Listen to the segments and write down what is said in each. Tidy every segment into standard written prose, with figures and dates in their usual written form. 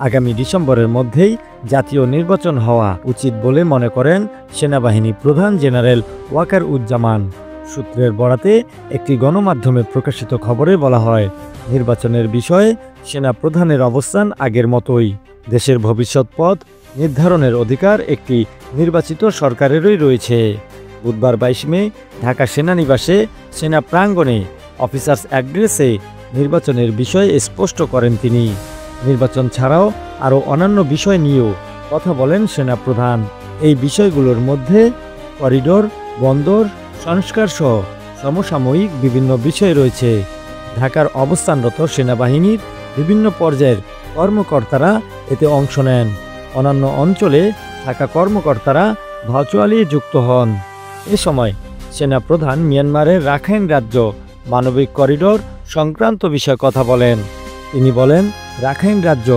আগামী ডিসেম্বরের মধ্যেই জাতীয় নির্বাচন হওয়া উচিত বলে মনে করেন সেনাবাহিনী প্রধান জেনারেল ওয়াকারুজ্জামান। সূত্রের বরাতে একটি গণমাধ্যমে প্রকাশিত খবরে বলা হয়, নির্বাচনের বিষয়ে সেনা প্রধানের অবস্থান আগের মতোই। দেশের ভবিষ্যৎ পথ নির্ধারণের অধিকার একটি নির্বাচিত সরকারেরই রয়েছে। বুধবার 22 মে ঢাকা সেনানিবাসে সেনা প্রাঙ্গণে অফিসার্স অ্যাড্রেসে নির্বাচনের বিষয়ে স্পষ্ট করেন তিনি। নির্বাচন ছাড়াও আরও অন্যান্য বিষয় নিয়েও কথা বলেন সেনাপ্রধান। এই বিষয়গুলোর মধ্যে করিডোর, বন্দর সংস্কার সহ সমসাময়িক বিভিন্ন বিষয় রয়েছে। ঢাকার অবস্থানরত সেনাবাহিনীর বিভিন্ন পর্যায়ের কর্মকর্তারা এতে অংশ নেন। অন্যান্য অঞ্চলে থাকা কর্মকর্তারা ভার্চুয়ালি যুক্ত হন। এ সময় সেনাপ্রধান মিয়ানমারের রাখাইন রাজ্য মানবিক করিডোর সংক্রান্ত বিষয়ে কথা বলেন। তিনি বলেন, রাখাইন রাজ্য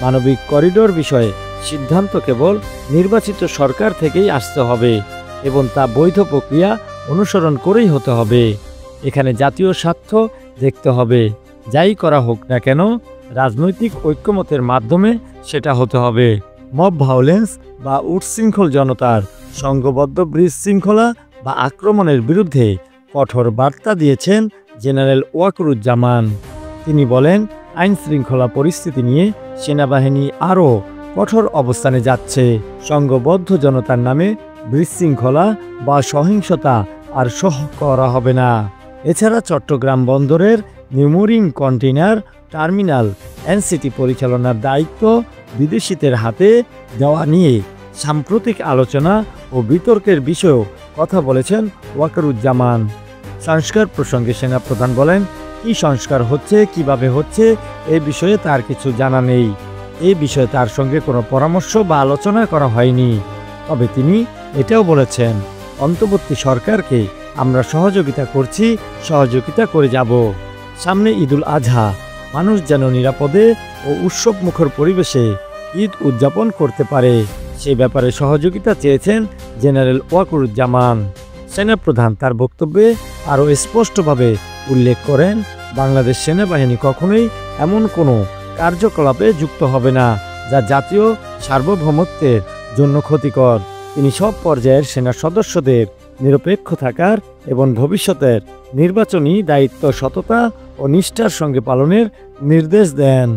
মানবিক করিডোর বিষয়ে সিদ্ধান্ত কেবল নির্বাচিত সরকার থেকেই আসতে হবে এবং তা বৈধ প্রক্রিয়া অনুসরণ করেই হতে হবে। এখানে জাতীয় স্বার্থ দেখতে হবে। যাই করা হোক না কেন, রাজনৈতিক ঐক্যমতের মাধ্যমে সেটা হতে হবে। মব ভায়োলেন্স বা উচ্ছৃঙ্খল জনতার সংঘবদ্ধ বিশৃঙ্খলা বা আক্রমণের বিরুদ্ধে কঠোর বার্তা দিয়েছেন জেনারেল ওয়াকারুজ্জামান। তিনি বলেন, আইন শৃঙ্খলা পরিস্থিতি নিয়ে সেনাবাহিনী আরও কঠোর অবস্থানে যাচ্ছে। সংঘবদ্ধ জনতার নামে বিশৃঙ্খলা বা সহিংসতা আর সহ্য করা হবে না। এছাড়া চট্টগ্রাম বন্দরের নিউমোরিং কন্টেইনার টার্মিনাল এনসিটি পরিচালনার দায়িত্ব বিদেশিদের হাতে দেওয়া নিয়ে সাম্প্রতিক আলোচনা ও বিতর্কের বিষয়েও কথা বলেছেন ওয়াকারুজ্জামান। সংস্কার প্রসঙ্গে সেনাপ্রধান বলেন, কি সংস্কার হচ্ছে, কিভাবে হচ্ছে এ বিষয়ে তার কিছু জানা নেই। এই বিষয়ে তার সঙ্গে কোনো পরামর্শ বা আলোচনা করা হয়নি। তবে তিনি এটাও বলেছেন, অন্তর্বর্তী সরকারকে আমরা সহযোগিতা করছি, সহযোগিতা করে যাব। সামনে ঈদুল আজহা, মানুষ যেন নিরাপদে ও উৎসবমুখর পরিবেশে ঈদ উদযাপন করতে পারে, সে ব্যাপারে সহযোগিতা চেয়েছেন জেনারেল ওয়াকারুজ্জামান। সেনাপ্রধান তার বক্তব্যে আরও স্পষ্টভাবে উল্লেখ করেন, বাংলাদেশ সেনাবাহিনী কখনোই এমন কোনো কার্যকলাপে যুক্ত হবে না যা জাতীয় সার্বভৌমত্বের জন্য ক্ষতিকর। তিনি সব পর্যায়ের সেনা সদস্যদের নিরপেক্ষ থাকার এবং ভবিষ্যতের নির্বাচনী দায়িত্ব সততা ও নিষ্ঠার সঙ্গে পালনের নির্দেশ দেন।